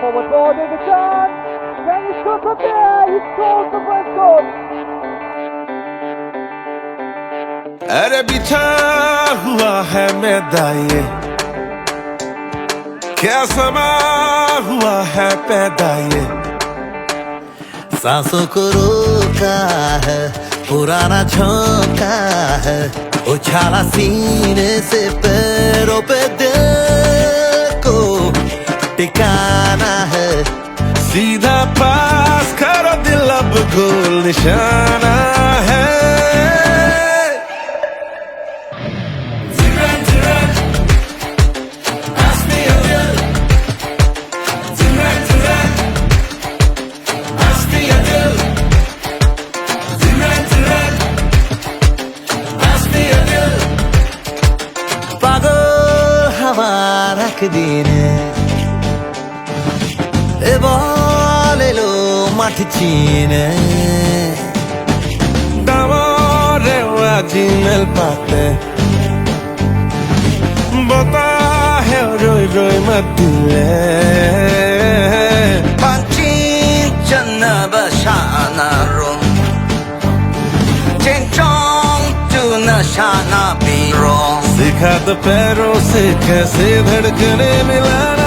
forward ball, there's a chance. Can he score from there? He scores the first goal. अरे बिछा हुआ है मैदान ये, क्या समा हुआ है पैदा ये। सांसों को रोका है पुराना झोंका है, उछाला सीने से पैरों पे दिल को टिकाना है। सीधा पास करो दिल अब गोल निशाना है। रख दीने ए बोले लो मठ चीने d'amore oggi nel patte bota है रोई रोई मत्तुए पांची चन्ना बशाना रो चेंचोंग तू नशाना पीरो। सिखा दो पैरों से कैसे धड़कने मिलाना